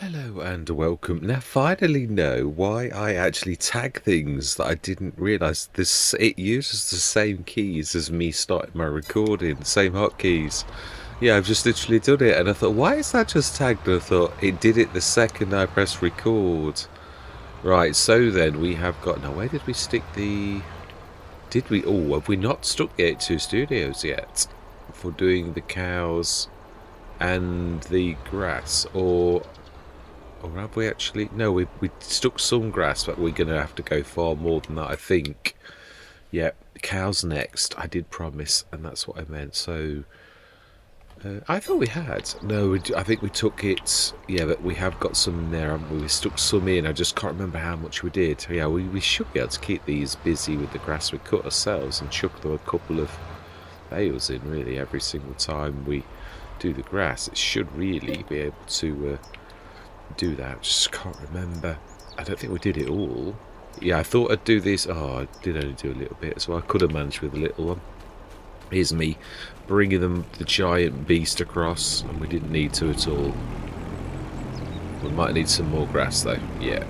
Hello and welcome. Now finally know why I actually tag things that I didn't realise. It uses the same keys as me starting my recording, the same hotkeys. Yeah, I've just literally done it and I thought, why is that just tagged? And I thought, it did it the second I pressed record. Right, so then we have got... Now, where did we stick the... Did we... Oh, have we not stuck the 82 Studios yet? For doing the cows and the grass, or have we actually? No, we stuck some grass, but we're going to have to go far more than that, I think. Yeah, cows next. I did promise, and that's what I meant. So, I thought we had. No, I think we took it. Yeah, but we have got some in there, haven't we? We stuck some in. I just can't remember how much we did. Yeah, we should be able to keep these busy with the grass we cut ourselves and chuck them a couple of bales in, really, every single time we do the grass. It should really be able to... do that. Just can't remember. I don't think we did it all. Yeah, I thought I'd do this. Oh, I did only do a little bit, so I could have managed with a little one. Here's me bringing them the giant beast across, and we didn't need to at all. We might need some more grass though. Yeah.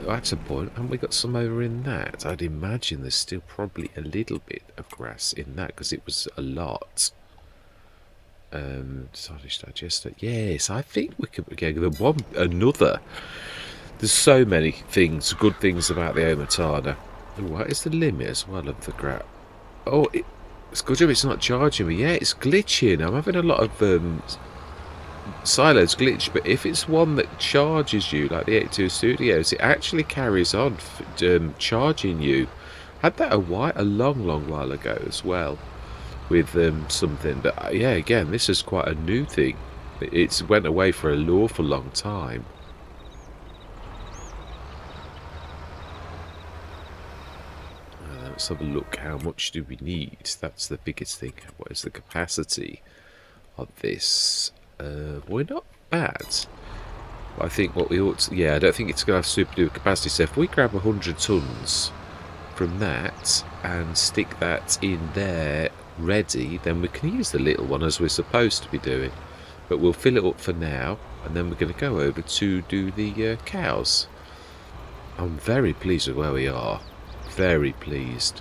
That's a point. Haven't we got some over in that? I'd imagine there's still probably a little bit of grass in that because it was a lot. Silage digester. Yes, I think we could get another. There's so many things, good things about the Omatana. What is the limit as well of the grab? Oh, it's good job it's not charging me. Yeah, it's glitching. I'm having a lot of silos glitch, but if it's one that charges you, like the 82 Studios, it actually carries on charging you. Had that a long while ago as well. With something, but yeah, again, this is quite a new thing. It's went away for an awful long time. Let's have a look. How much do we need? That's the biggest thing. What is the capacity of this? We're not bad. I think what we ought to... Yeah, I don't think it's going to have super duper capacity. So if we grab 100 tons from that and stick that in there ready, then we can use the little one as we're supposed to be doing, but we'll fill it up for now, and then we're going to go over to do the cows. I'm very pleased with where we are, very pleased.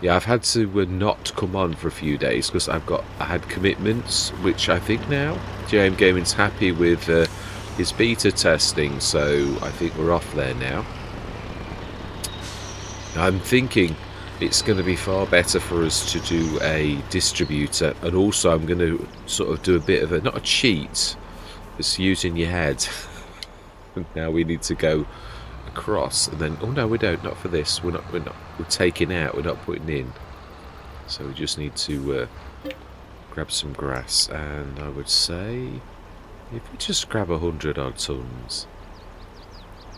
Yeah, I've had to not come on for a few days because I had commitments, which I think now JM Gaming's happy with his beta testing, so I think we're off there now. I'm thinking it's going to be far better for us to do a distributor, and also I'm going to sort of do a bit of a, not a cheat, it's using your head. Now we need to go across, and then, oh no, we don't, not for this, we're taking out, we're not putting in. So we just need to grab some grass, and I would say, if we just grab 100 odd tons,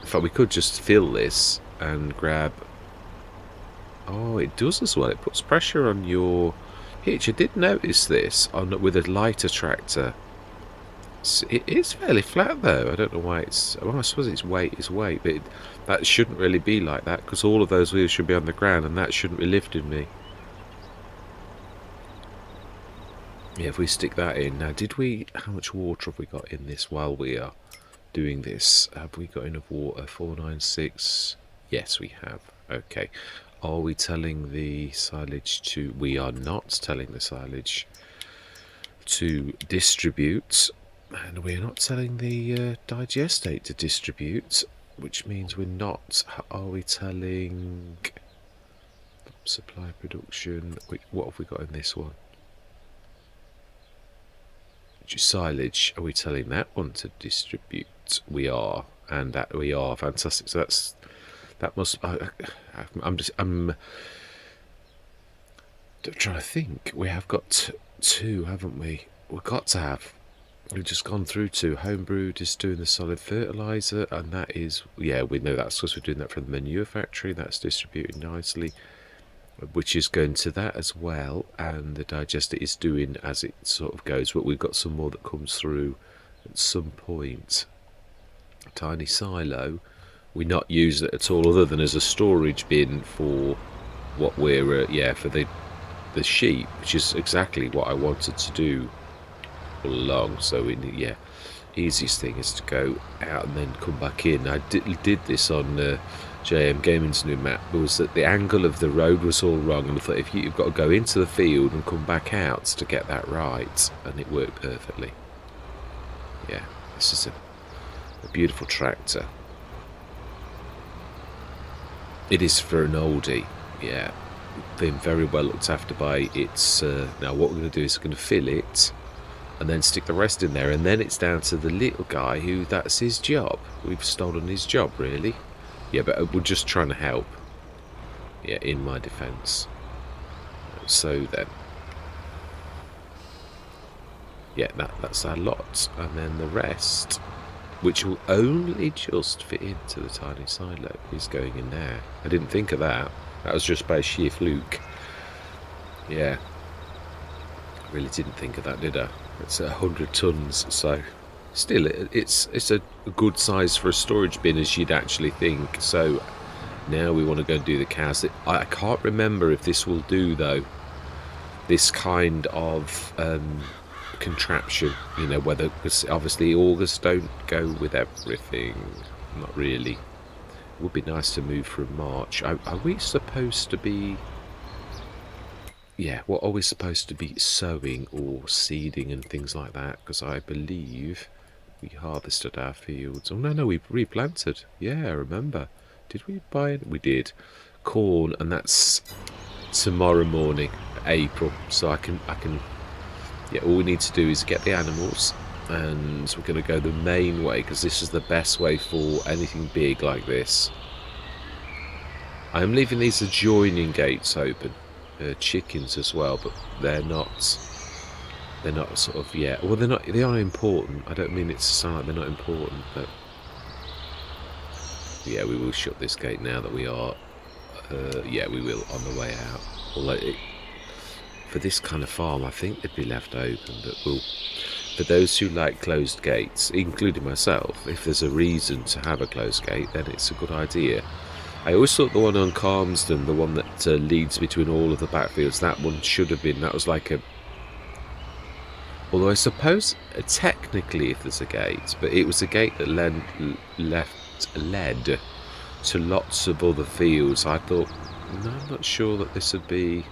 in fact we could just fill this and grab... Oh, it does as well. It puts pressure on your hitch. I did notice this with a lighter tractor. It is fairly flat though. I don't know why it's... Well, I suppose it's weight is weight, but that shouldn't really be like that because all of those wheels should be on the ground and that shouldn't be lifting me. Yeah, if we stick that in. Now, did we... How much water have we got in this while we are doing this? Have we got enough water? 496? Yes, we have. Okay. Are we telling the silage to... We are not telling the silage to distribute. And we're not telling the digestate to distribute. Which means we're not... Are we telling... Supply production... What have we got in this one? Silage. Are we telling that one to distribute? We are. And that we are. Fantastic. So that's... That must... I'm trying to think. We have got two, haven't we? We've got to have. We've just gone through to Homebrewed is doing the solid fertilizer, and that is... Yeah, we know that's because we're doing that from the manure factory. That's distributed nicely, which is going to that as well. And the digester is doing as it sort of goes. But we've got some more that comes through at some point. A tiny silo. We not use it at all other than as a storage bin for what we're for the sheep, which is exactly what I wanted to do all along. So we need, easiest thing is to go out and then come back in. I did this on JM Gaming's new map. It was that the angle of the road was all wrong, and I thought if you've got to go into the field and come back out to get that right, and it worked perfectly. Yeah, this is a beautiful tractor. It is for an oldie, yeah. Been very well looked after by its. Now what we're going to do is we're going to fill it and then stick the rest in there, and then it's down to the little guy who that's his job. We've stolen his job, really. Yeah, but we're just trying to help. Yeah, in my defence. So then, yeah, that's our lot, and then the rest, which will only just fit into the tiny silo, is going in there. I didn't think of that. That was just by sheer fluke. Yeah, I really didn't think of that, did I? It's 100 tons, so still it's a good size for a storage bin, as you'd actually think. So now we want to go and do the cows. I can't remember if this will do, though, this kind of contraption, you know, whether, because obviously augers don't go with everything, not really. It would be nice to move from March. Are we supposed to be, yeah, what are we supposed to be sowing or seeding and things like that? Because I believe we harvested our fields. Oh no, we replanted. Yeah, I remember. Did we buy it? We did. Corn, and that's tomorrow morning, April. So I can. Yeah, all we need to do is get the animals, and we're going to go the main way because this is the best way for anything big like this. I'm leaving these adjoining gates open. Chickens as well, but they're not sort of, yeah, well, they are important. I don't mean it to sound like they're not important, but yeah, we will shut this gate now that we are yeah, we will on the way out. Although for this kind of farm I think they'd be left open, but for those who like closed gates, including myself, if there's a reason to have a closed gate, then it's a good idea. I always thought the one on Calmsden, the one that leads between all of the backfields, that one should have been, that was like a, although I suppose technically if there's a gate, but it was a gate that led to lots of other fields. I thought, no, I'm not sure that this would be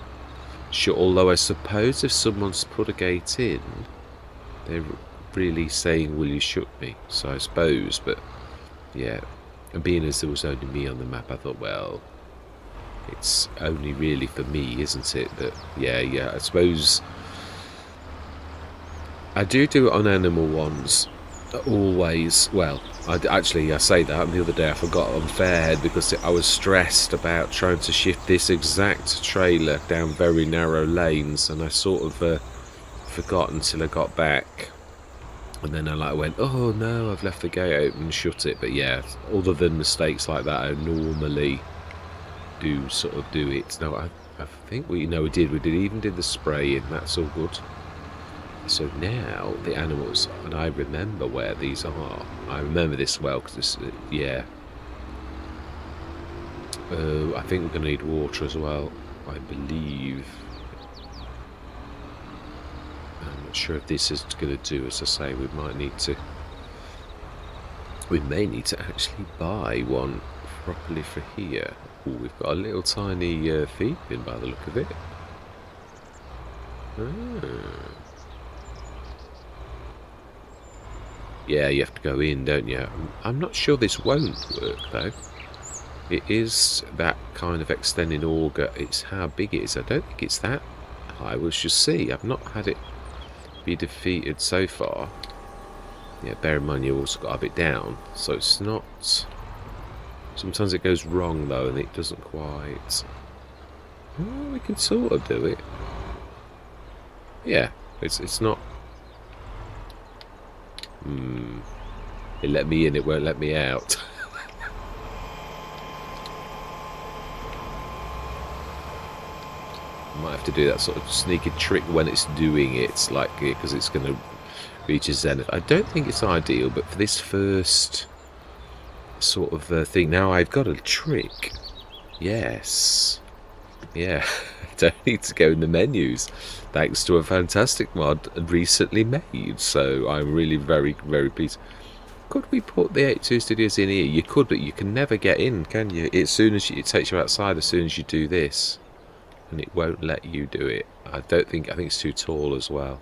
sure, although I suppose if someone's put a gate in, they're really saying, will you shut me? So I suppose, but yeah. And being as there was only me on the map, I thought, well, it's only really for me, isn't it? But yeah, I suppose I do it on animal ones, always. Well, I say that, and the other day I forgot on Fairhead because I was stressed about trying to shift this exact trailer down very narrow lanes, and I sort of forgot until I got back. And then I went, oh no, I've left the gate open and shut it. But yeah, other than mistakes like that, I normally do sort of do it. No, I think we even did the spraying. That's all good. So now the animals, and I remember where these are. I remember this well because this, yeah. I think we're going to need water as well, I believe. I'm not sure if this is going to do, as I say, we may need to actually buy one properly for here. Oh, we've got a little tiny feed bin by the look of it. Yeah, you have to go in, don't you? I'm not sure this won't work though. It is that kind of extending auger. It's how big it is. I don't think it's that high. We'll just see. I've not had it be defeated so far. Yeah, bear in mind you also got to have it down, so it's not. Sometimes it goes wrong though, and it doesn't quite. Well, we can sort of do it. Yeah, it's not. It let me in, it won't let me out. Might have to do that sort of sneaky trick when it's doing it, like because it's going to reach a zenith. I don't think it's ideal, but for this first sort of thing, now I've got a trick. Yes, Yeah, don't need to go in the menus, thanks to a fantastic mod recently made. So I'm really very, very pleased. Could we put the 82 Studios in here? You could, but you can never get in, can you? As soon as it takes you outside, as soon as you do this, and it won't let you do it. I think it's too tall as well.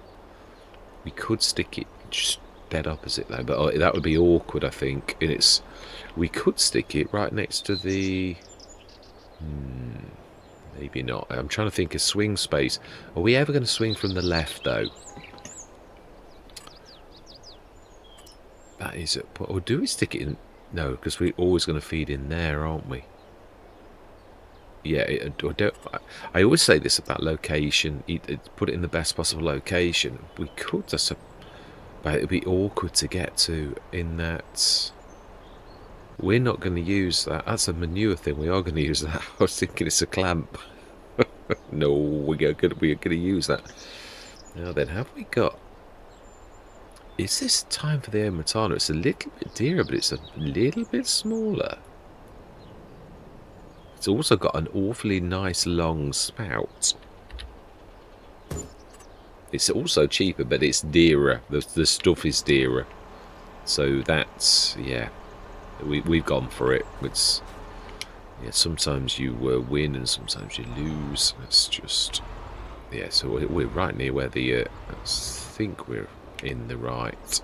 We could stick it just dead opposite though, but that would be awkward, I think. And we could stick it right next to the. Maybe not. I'm trying to think of swing space. Are we ever going to swing from the left though? That is it. Or do we stick it in? No, because we're always going to feed in there, aren't we? Yeah, I always say this about location. Put it in the best possible location. We could, but it'd be awkward to get to in that. We're not going to use that. That's a manure thing. We are going to use that. I was thinking it's a clamp. No, we're going to use that. Now then, have we got? Is this time for the Omatana? It's a little bit dearer, but it's a little bit smaller. It's also got an awfully nice long spout. It's also cheaper, but it's dearer. The stuff is dearer. So that's, yeah, we've gone for it. It's, yeah, sometimes you win and sometimes you lose. It's just, yeah, so we're right near where the, I think we're in the right.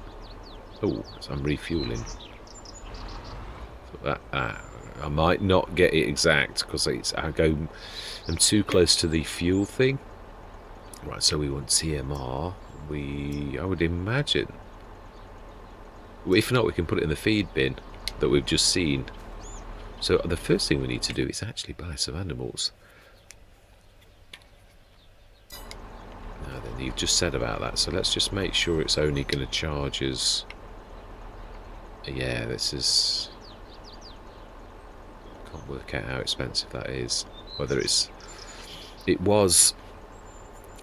Oh, so I'm refueling. So I might not get it exact because I'm too close to the fuel thing. Right, so we want TMR. I would imagine. If not, we can put it in the feed bin that we've just seen. So the first thing we need to do is actually buy some animals. Now then, you've just said about that, so let's just make sure it's only going to charge us. Yeah, this is. Can't work out how expensive that is. Whether it was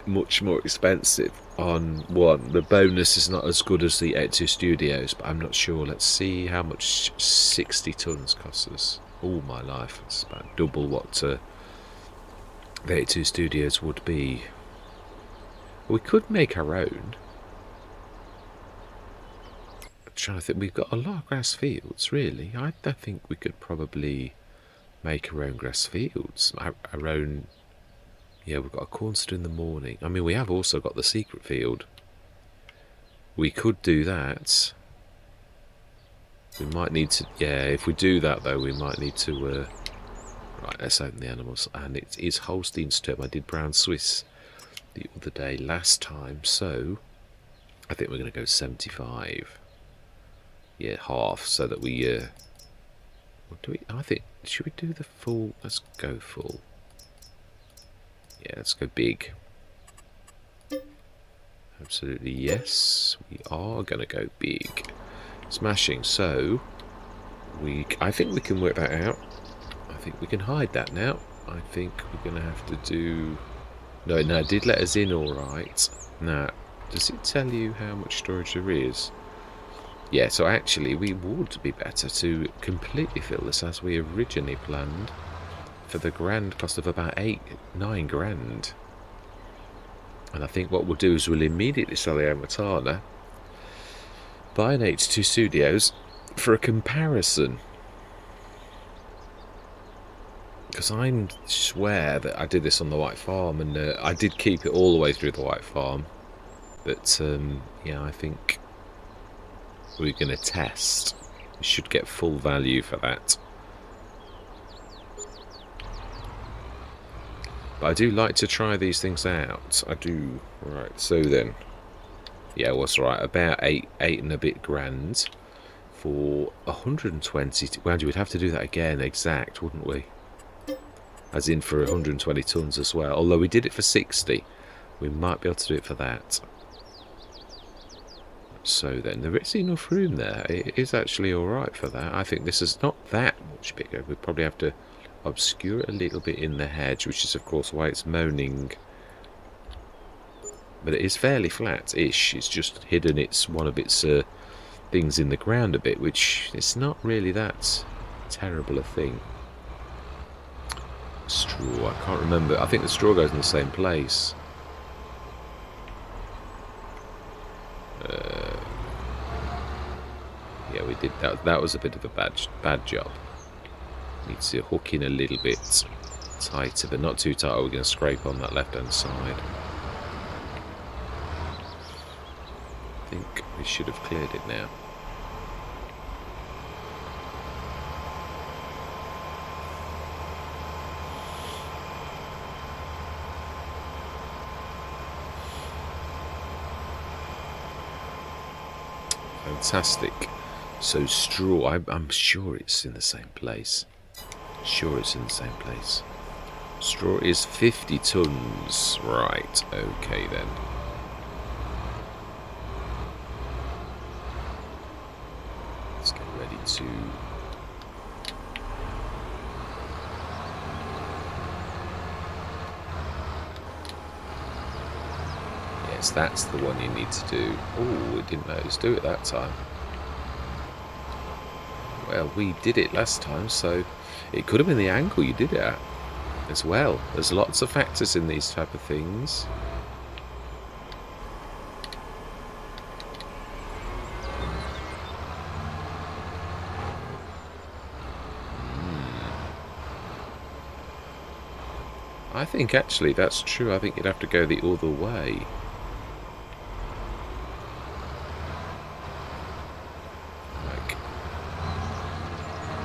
much more expensive on one. The bonus is not as good as the 82 Studios, but I'm not sure. Let's see how much 60 tons costs us. All my life, it's about double what the 82 Studios would be. We could make our own. I'm trying to think. We've got a lot of grass fields, really. I think we could probably make our own grass fields. Our own. Yeah, we've got a cornstead in the morning. I mean, we have also got the secret field. We could do that. We might need to. Yeah, if we do that though, we might need to. Right, let's open the animals. And it is Holstein's term. I did brown Swiss the other day last time, so I think we're going to go 75. Yeah, half, so that we. What do we? I think should we do the full? Let's go full. Yeah, let's go big. Absolutely, yes. We are going to go big. Smashing. So, I think we can work that out. I think we can hide that now. I think we're going to have to do... No, it did let us in all right. Now, does it tell you how much storage there is? Yeah, so actually we would be better to completely fill this as we originally planned. For the grand cost of about 9 grand. And I think what we'll do is we'll immediately sell the Omatana, buy an 82 Studios for a comparison. Because I swear that I did this on the White Farm, and I did keep it all the way through the White Farm. But yeah, I think we're going to test. We should get full value for that. But I do like to try these things out. I do. Right, so then. Yeah, what's right? About 8 and a bit grand for 120. Well, we'd have to do that again, exact, wouldn't we? As in for 120 tons as well. Although we did it for 60. We might be able to do it for that. So then, there is enough room there. It is actually alright for that. I think this is not that much bigger. We'd probably have to obscure it a little bit in the hedge, which is of course why it's moaning. But it is fairly flat-ish. It's just hidden one of its things in the ground a bit, which is not really that terrible a thing. Straw, I can't remember. I think the straw goes in the same place. Yeah, we did that. That was a bit of a bad job. Need to hook in a little bit tighter, but not too tight, or we're going to scrape on that left-hand side. I think we should have cleared it now. Fantastic. So straw, I'm sure it's in the same place. Sure it's in the same place. Straw is 50 tons. Right, okay then. Let's get ready to... Yes, that's the one you need to do. Oh, we didn't let us do it that time. Well, we did it last time, so it could have been the angle you did it at as well. There's lots of factors in these type of things. I think actually that's true. I think you'd have to go the other way. Like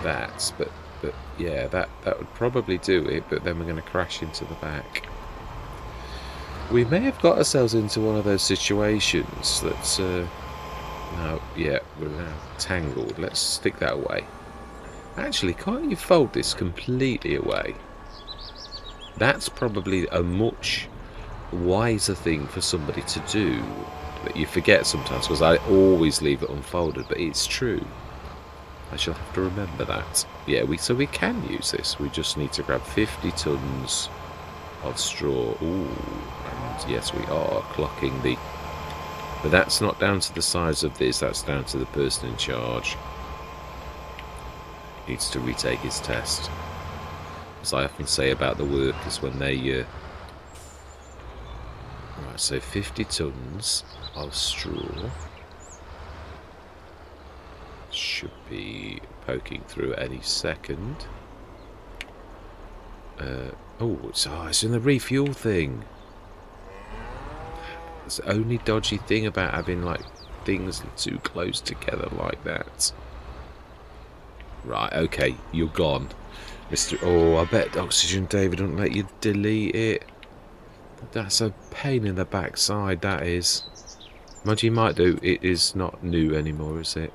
that, but yeah, that would probably do it, but then we're going to crash into the back. We may have got ourselves into one of those situations that's no, yeah, we're now tangled. Let's stick that away. Actually, can't you fold this completely away? That's probably a much wiser thing for somebody to do that you forget sometimes, because I always leave it unfolded, but it's true. I shall have to remember that. Yeah, so we can use this. We just need to grab 50 tons of straw. Ooh, and yes, we are clocking the... But that's not down to the size of this, that's down to the person in charge. Needs to retake his test. As I often say about the workers when they... Right, so 50 tons of straw. Should be poking through any second. Oh, it's in the refuel thing. It's the only dodgy thing about having like things too close together like that. Right, okay, you're gone, Mr. Oh, I bet Oxygen David don't let you delete it. That's a pain in the backside, that is. Mind you, might do. It is not new anymore, is it?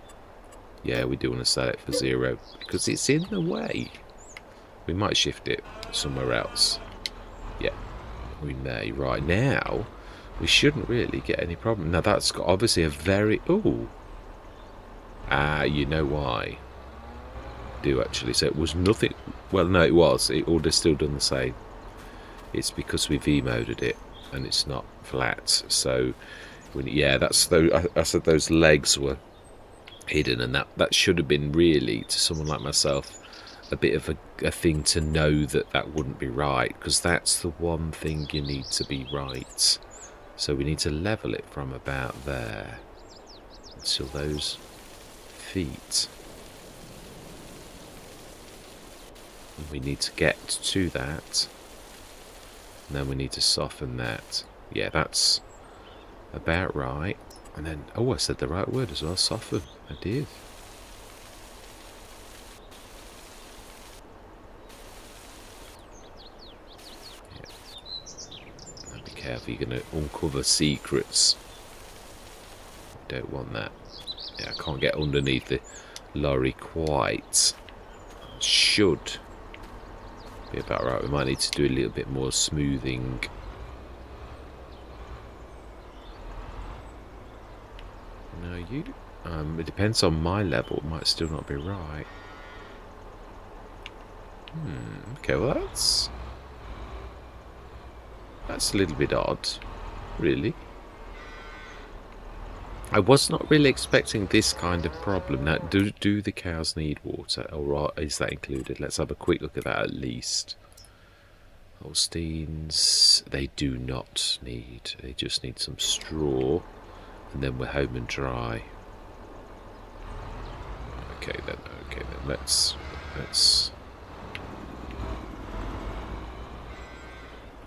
Yeah, we do want to sell it for 0 because it's in the way. We might shift it somewhere else. Yeah, we may. Right now, we shouldn't really get any problem. Now, that's got obviously a very... Ooh. You know why? Do actually. So it was nothing... Well, no, it was. It would have still done the same. It's because we V-moded it and it's not flat. So, yeah, that's... I said those legs were hidden, and that should have been really, to someone like myself, a bit of a thing to know that wouldn't be right, because that's the one thing you need to be right. So we need to level it from about there until those feet. And we need to get to that, and then we need to soften that. Yeah, that's about right. And then, oh, I said the right word as well, soften. I did. Yeah. Now be careful, you're going to uncover secrets. Don't want that. Yeah, I can't get underneath the lorry quite. Should be about right. We might need to do a little bit more smoothing. No, you... it depends on my level. It might still not be right. Okay, well that's a little bit odd, really. I was not really expecting this kind of problem. Now, do the cows need water, or is that included? Let's have a quick look at that at least. Holsteins, they do not need, they just need some straw, and then we're home and dry. Okay then, let's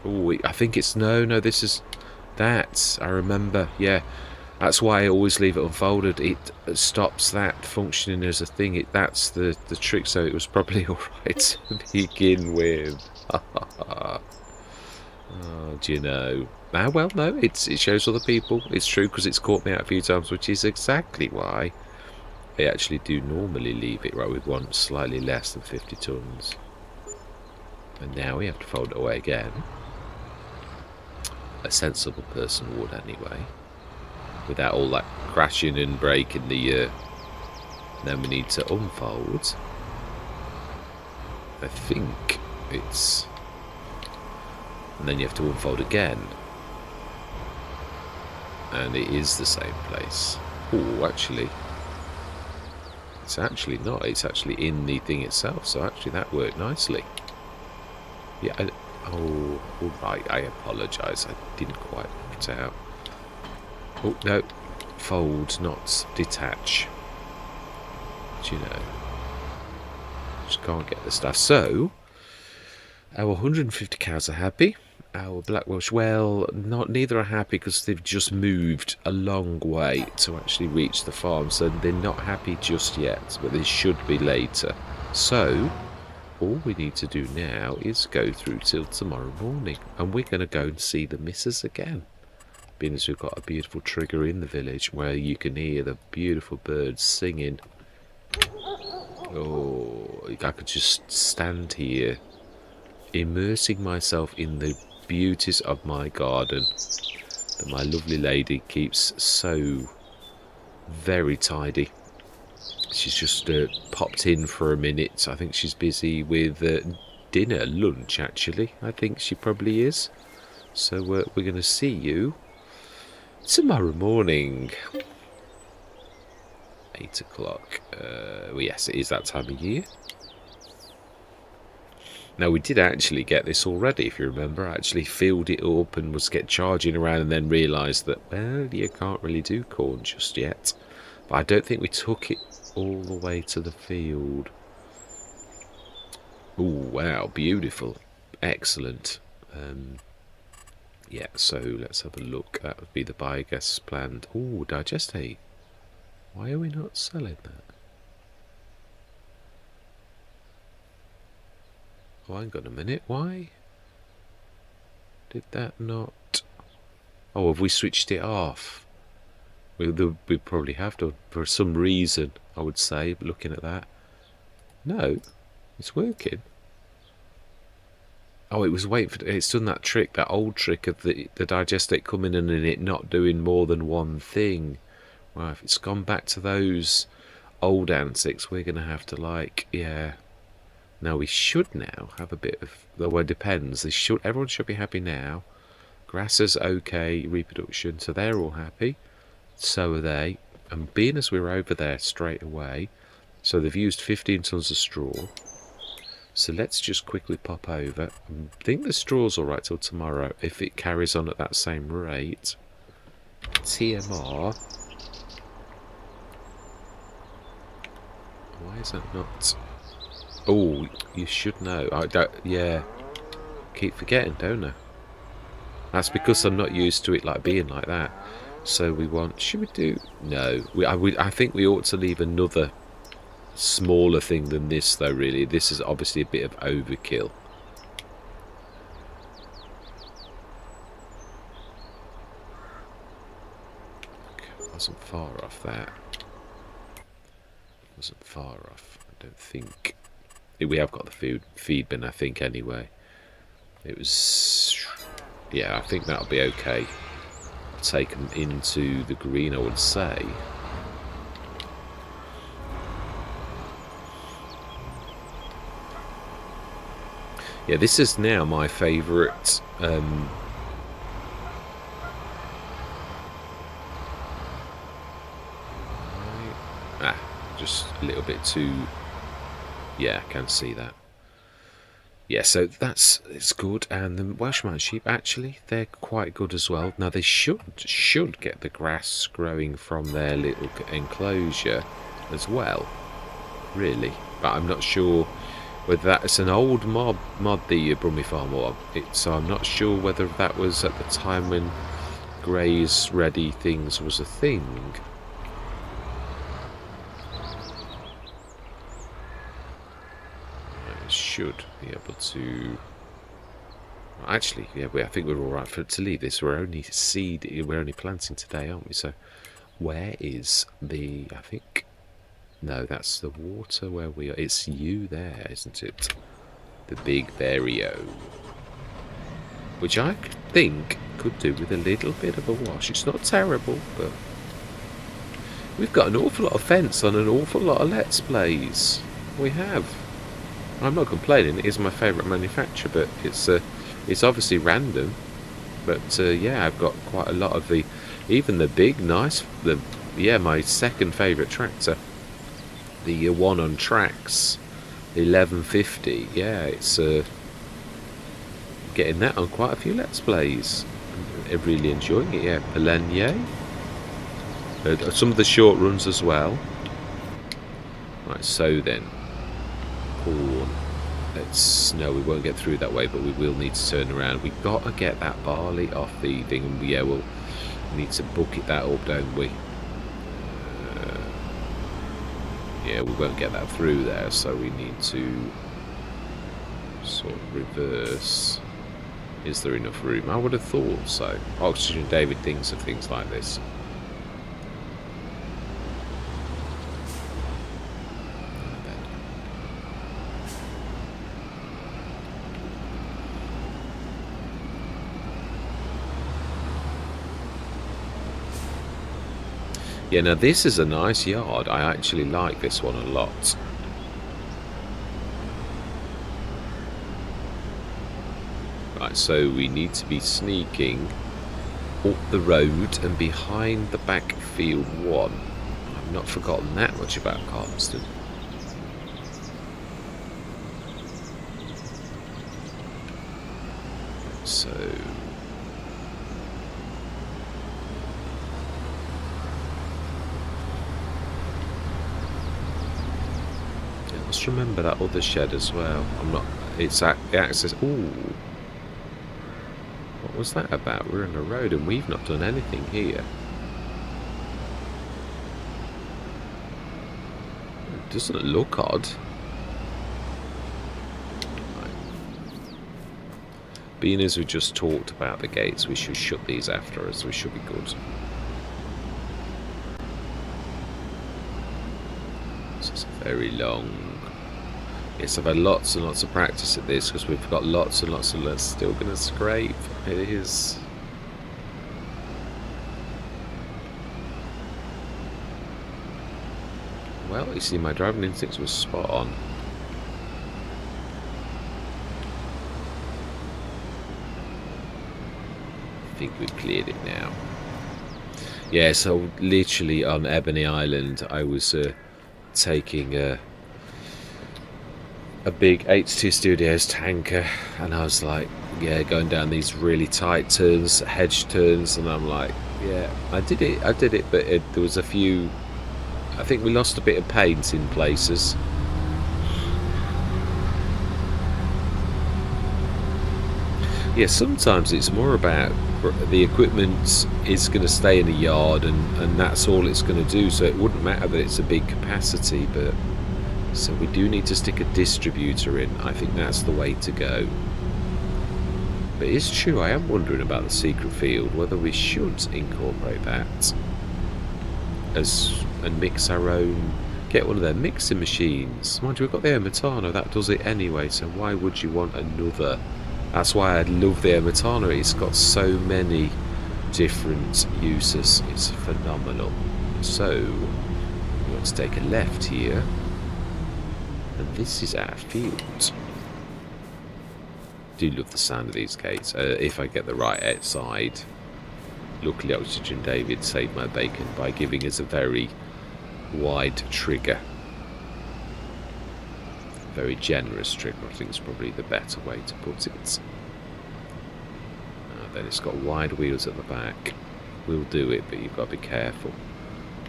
oh, I think it's, no, this is, that, I remember, yeah. That's why I always leave it unfolded. It stops that functioning as a thing. That's the trick, so it was probably alright to begin with. Oh, do you know? Ah, well, no, it shows other people. It's true, because it's caught me out a few times, which is exactly why I actually do normally leave it right with one slightly less than 50 tons. And now we have to fold it away again. A sensible person would anyway. Without all that crashing and breaking the then we need to unfold. I think it's, and then you have to unfold again, and it is the same place. Oh, actually it's actually not, it's actually in the thing itself, so actually that worked nicely. Yeah, oh, alright, I apologise, I didn't quite work it out. Oh, no. Fold, not detach. But, you know, just can't get the stuff. So, our 150 cows are happy. Our Black Welsh, well, neither are happy because they've just moved a long way to actually reach the farm. So they're not happy just yet, but they should be later. So, all we need to do now is go through till tomorrow morning. And we're going to go and see the missus again. Being as we've got a beautiful trigger in the village where you can hear the beautiful birds singing. Oh, I could just stand here immersing myself in the beauties of my garden that my lovely lady keeps so very tidy. She's just popped in for a minute. I think she's busy with dinner, lunch actually. I think she probably is. So we're going to see you tomorrow morning, 8 o'clock. Well, yes, it is that time of year. Now, we did actually get this already, if you remember. I actually filled it up and was charging around and then realised that, well, you can't really do corn just yet. But I don't think we took it all the way to the field. Oh, wow, beautiful. Excellent. Yeah, so let's have a look. That would be the biogas plant. Oh, digestate. Why are we not selling that? Oh, hang on a minute. Why did that not... Oh, have we switched it off? We probably have done. For some reason, I would say, looking at that. No, it's working. Oh, it was waiting for... It's done that trick, that old trick of the digestate coming in and it not doing more than one thing. Well, if it's gone back to those old antics, we're going to have to, like, yeah... Now we should now have a bit of, well, it depends. Everyone should be happy now. Grass is okay, reproduction, so they're all happy. So are they. And being as we're over there straight away, so they've used 15 tons of straw. So let's just quickly pop over. I think the straw's all right till tomorrow if it carries on at that same rate. TMR. Why is that not... Oh, you should know. Yeah. Keep forgetting, don't I? That's because I'm not used to it like being like that. So we want... Should we do... No. I think we ought to leave another smaller thing than this, though, really. This is obviously a bit of overkill. Wasn't far off that. Wasn't far off, I don't think. We have got the feed bin, I think, anyway. It was... Yeah, I think that'll be okay. Take them into the green, I would say. Yeah, this is now my favourite... just a little bit too... Yeah, I can see that. Yeah, so it's good, and the Welsh Mountain sheep actually they're quite good as well. Now they should get the grass growing from their little enclosure as well, really, but I'm not sure whether that's an old mod the Brummy Farm or so I'm not sure whether that was at the time when graze ready things was a thing. I should be able to. Actually, yeah, I think we're all right to leave this. We're only planting today, aren't we? So, where is the? I think no, that's the water where we are. It's you there, isn't it? The big barrio, which I think could do with a little bit of a wash. It's not terrible, but we've got an awful lot of fence on an awful lot of Let's Plays. We have. I'm not complaining. It is my favourite manufacturer, but it's obviously random. But yeah, I've got quite a lot of even the big, nice, my second favourite tractor, the one on tracks, 1150. Yeah, it's getting that on quite a few Let's Plays. I'm really enjoying it. Yeah, Pelenier. Some of the short runs as well. Right, so then, corn. No, we won't get through that way, but we will need to turn around. We've got to get that barley off the thing, and yeah, we'll need to bucket that up, don't we? Yeah, we won't get that through there, so we need to sort of reverse. Is there enough room? I would have thought so. Oxygen David thinks of things like this. Yeah, now this is a nice yard. I actually like this one a lot. Right, so we need to be sneaking up the road and behind the back field one. I've not forgotten that much about Calmsden. So let's remember that other shed as well. It's at the access. Ooh, what was that about? We're in a road and we've not done anything here. It doesn't look odd. Being as we just talked about the gates, we should shut these after us. We should be good. This is very long. Yes, I've had lots and lots of practice at this because we've got lots and lots of let's still going to scrape. It is. Well, you see, my driving instincts was spot on. I think we've cleared it now. Yeah, so literally on Ebony Island, I was taking a big H2 Studios tanker, and I was like, yeah, going down these really tight turns, hedge turns, and I'm like, yeah, I did it, but there was a few, I think we lost a bit of paint in places. Yeah, sometimes it's more about the equipment is going to stay in the yard and that's all it's going to do, so it wouldn't matter that it's a big capacity, but so we do need to stick a distributor in. I think that's the way to go. But it's true, I am wondering about the secret field, whether we should incorporate that and mix our own, get one of their mixing machines. Mind you, we've got the Ermitano, that does it anyway, so why would you want another? That's why I love the Ermitano. It's got so many different uses. It's phenomenal. So we want to take a left here. And this is our field. Do love the sound of these gates. If I get the right outside. Luckily, Oxygen David saved my bacon by giving us a very wide trigger. very generous trimmer, I think is probably the better way to put it. Then it's got wide wheels at the back. We'll do it, but you've got to be careful.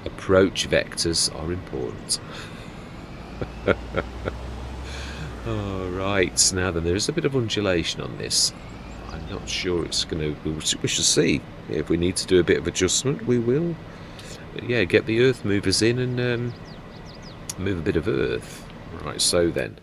Approach vectors are important. Alright, now then, there is a bit of undulation on this. I'm not sure it's going to... We shall see. If we need to do a bit of adjustment, we will. But yeah, get the earth movers in and move a bit of earth. Right, so then,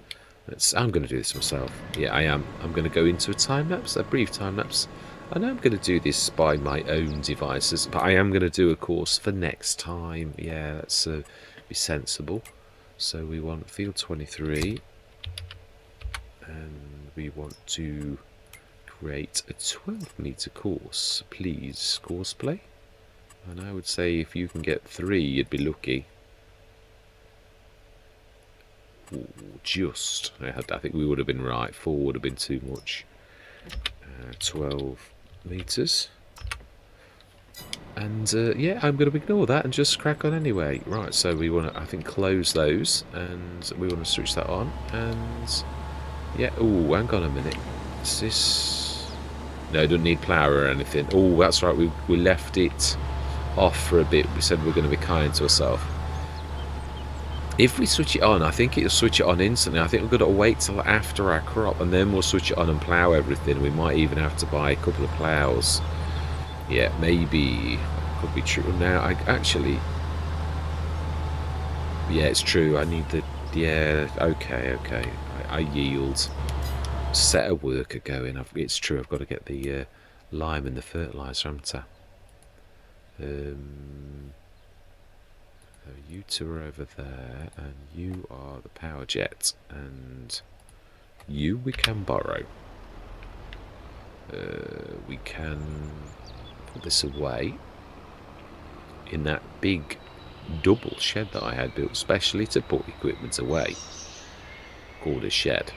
I'm going to do this myself. Yeah, I am. I'm going to go into a time-lapse, a brief time-lapse. I know I'm going to do this by my own devices, but I am going to do a course for next time. Yeah, that's be sensible. So we want field 23, and we want to create a 12-meter course. Please, course play. And I would say if you can get 3, you'd be lucky. Ooh, just. I think we would have been right. 4 would have been too much. 12 meters. And yeah, I'm going to ignore that and just crack on anyway. Right, so we want to, I think, close those, and we want to switch that on. And yeah, oh, hang on a minute. Is this? No, don't need plough or anything. Oh, that's right. We left it off for a bit. We said we're going to be kind to ourselves. If we switch it on, I think it'll switch it on instantly. I think we're going to wait till after our crop, and then we'll switch it on and plough everything. We might even have to buy a couple of ploughs. Yeah, maybe. Could be true. Now, I actually... Yeah, it's true. I need the... Yeah, okay. I yield. Set a worker going. It's true, I've got to get the lime and the fertiliser, haven't I? You two are over there, and you are the power jet, and you we can borrow. We can put this away in that big double shed that I had built specially to put equipment away, called a shed.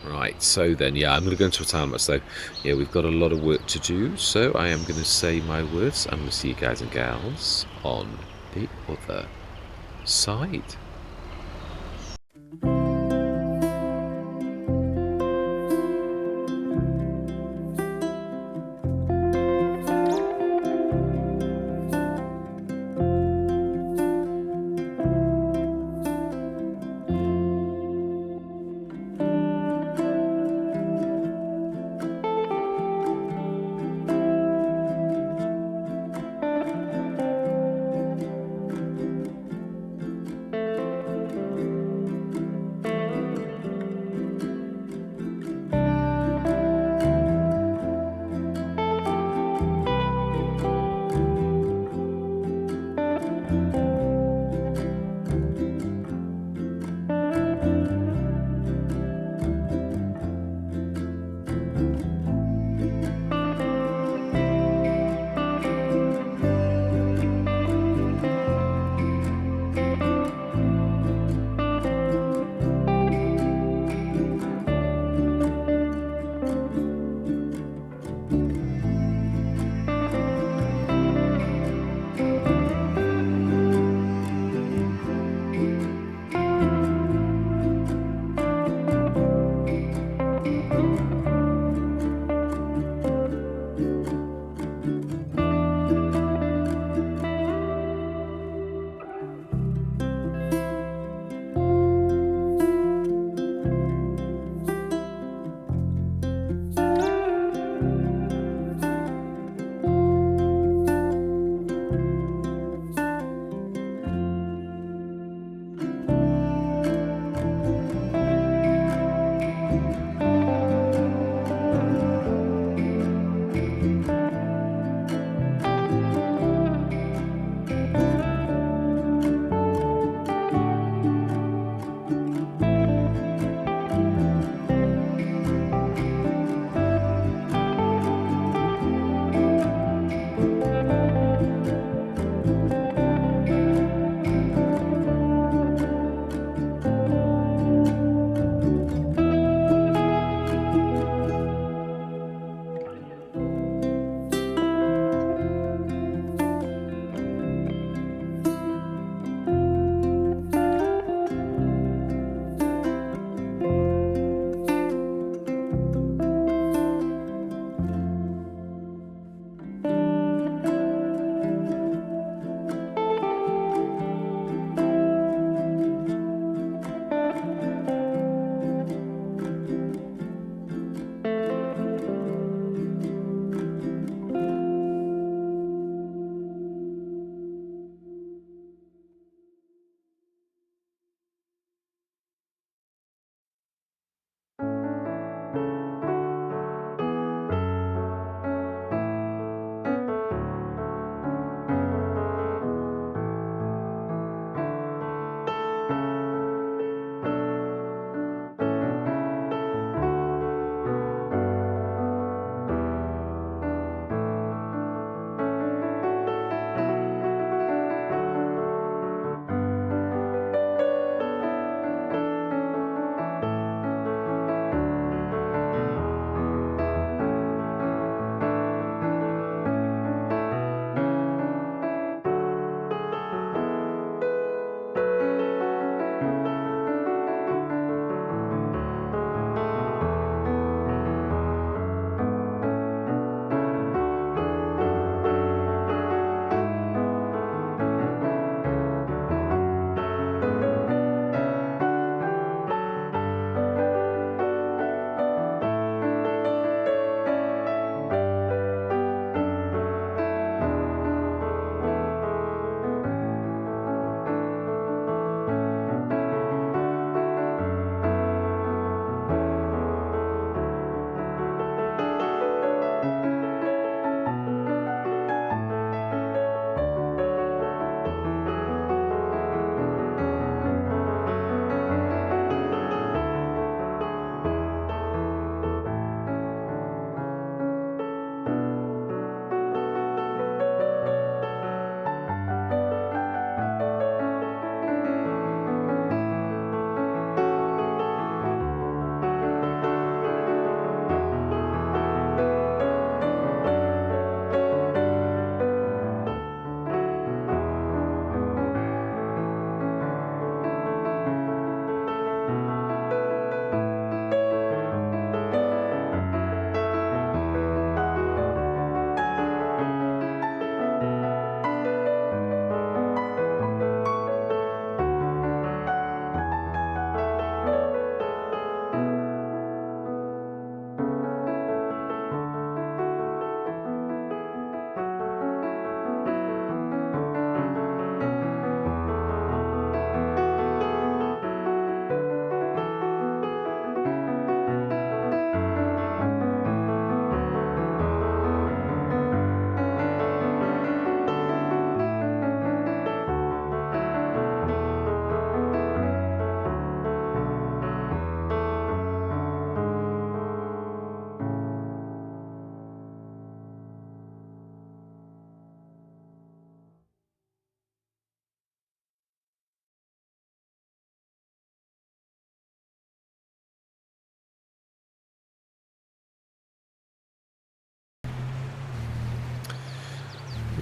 Right, so then, yeah, I'm going to go into a time-lapse though. Yeah, we've got a lot of work to do, so I am going to say my words. I'm going to see you guys and gals on the other side.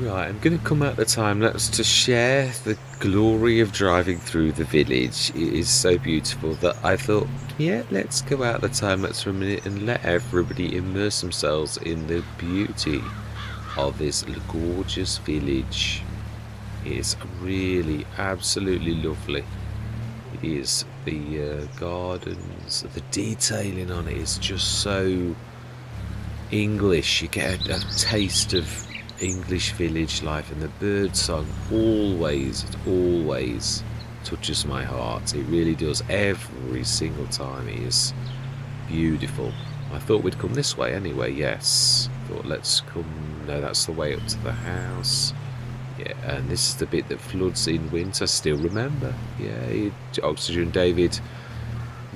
Right, I'm going to come out the time lapse to share the glory of driving through the village. It is so beautiful that I thought, yeah, let's go out the time lapse for a minute and let everybody immerse themselves in the beauty of this gorgeous village. It's really absolutely lovely. It is. The gardens, the detailing on it is just so English. You get a taste of English village life, and the bird song always touches my heart. It really does. Every single time. It is beautiful. I thought we'd come this way anyway. Yes, thought let's come. No, that's the way up to the house. Yeah, and this is the bit that floods in winter. Still remember. Yeah, Oxygen David,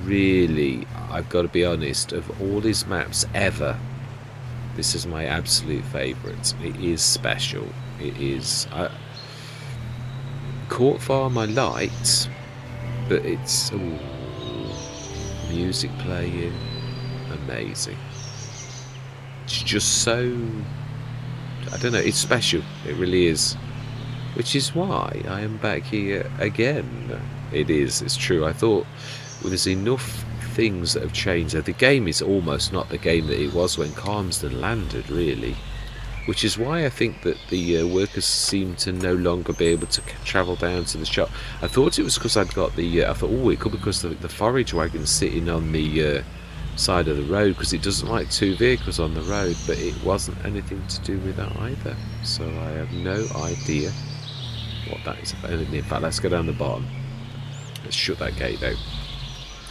really, I've got to be honest, of all his maps ever, this is my absolute favourite. It is special. It is. Court Farm I liked, but it's music playing, amazing. It's just so, I don't know, it's special. It really is. Which is why I am back here again. It is, it's true. I thought, well, there's enough things that have changed. The game is almost not the game that it was when Calmsden landed, really. Which is why I think that the workers seem to no longer be able to travel down to the shop. I thought it was because I'd got the, I thought, oh, it could be because the forage wagon's sitting on the side of the road, because it doesn't like two vehicles on the road, but it wasn't anything to do with that either. So I have no idea what that is about. In fact, let's go down the bottom. Let's shut that gate out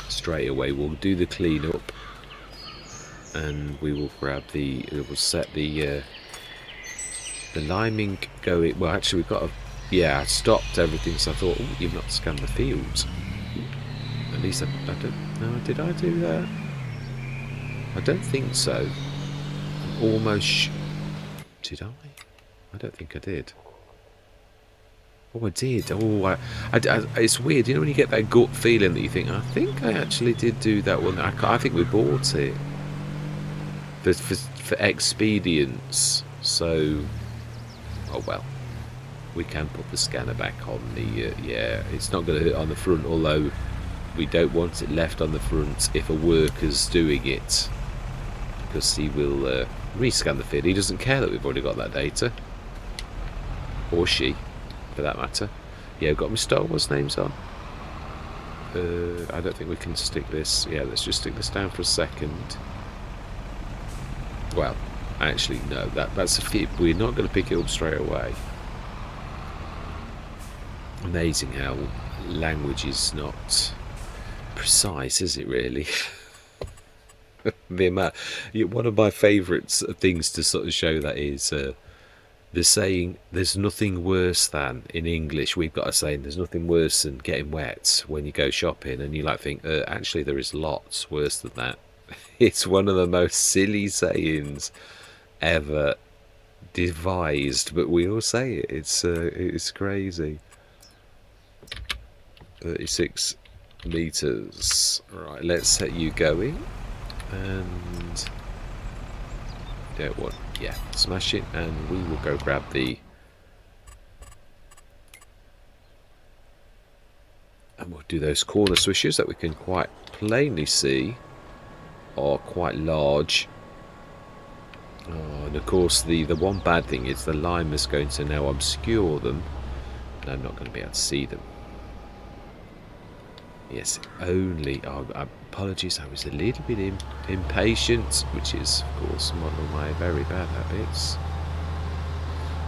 straight away. We'll do the clean up, and we will grab the, we will set the liming going. Well, actually we've got to, yeah, I stopped everything, so I thought, oh, you've not scanned the fields. At least I don't know, did I do that? I don't think so. Almost, did I? I don't think I did. Oh, I did. Oh, it's weird. You know when you get that gut feeling that you think, I think I actually did do that one. I think we bought it for expedience. So, oh well. We can put the scanner back on the, yeah, it's not going to hit on the front, although we don't want it left on the front if a worker's doing it, because he will rescan the field. He doesn't care that we've already got that data. Or she, for that matter. Yeah, I've got my Star Wars names on. I don't think we can stick this. Yeah, let's just stick this down for a second. Well, actually, no, that's a fib. We're not going to pick it up straight away. Amazing how language is not precise, is it really? One of my favourite things to sort of show that is the saying, there's nothing worse than, in English we've got a saying, there's nothing worse than getting wet when you go shopping, and you like think, actually there is lots worse than that. It's one of the most silly sayings ever devised, but we all say it. It's crazy. 36 meters. Right, let's set you going, and don't want, yeah, smash it, and we will go grab the, and we'll do those corner swishes that we can quite plainly see are quite large. Oh, and of course the one bad thing is the lime is going to now obscure them, and I'm not going to be able to see them. Yes, only, oh, apologies, I was a little bit impatient, which is, of course, one of my very bad habits.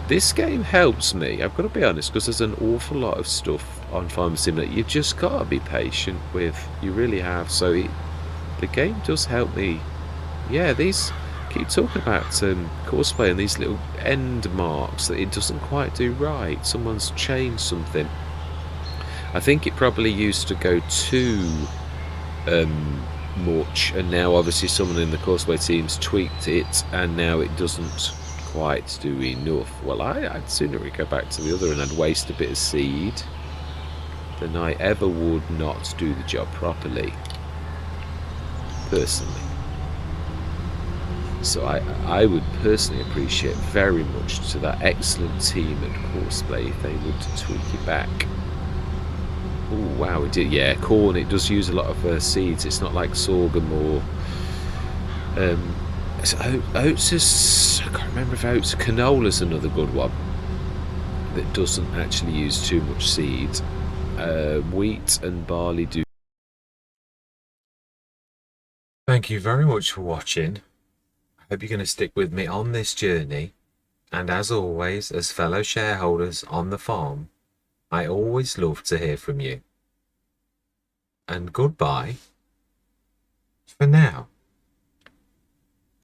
This game helps me, I've got to be honest, because there's an awful lot of stuff on Farm Simulator you've just got to be patient with. You really have. So the game does help me. Yeah, these, keep talking about courseplay and these little end marks that it doesn't quite do right. Someone's changed something. I think it probably used to go too much, and now obviously someone in the Courseway team's tweaked it, and now it doesn't quite do enough. Well, I'd sooner go back to the other, and I'd waste a bit of seed than I ever would not do the job properly, personally. So I would personally appreciate very much to that excellent team at Horseplay if they would tweak it back. Oh wow, it did. Yeah, corn. It does use a lot of seeds. It's not like sorghum or oats. Is I can't remember if oats. Canola's another good one that doesn't actually use too much seed. Wheat and barley do. Thank you very much for watching. I hope you're going to stick with me on this journey. And as always, as fellow shareholders on the farm, I always love to hear from you. And goodbye for now.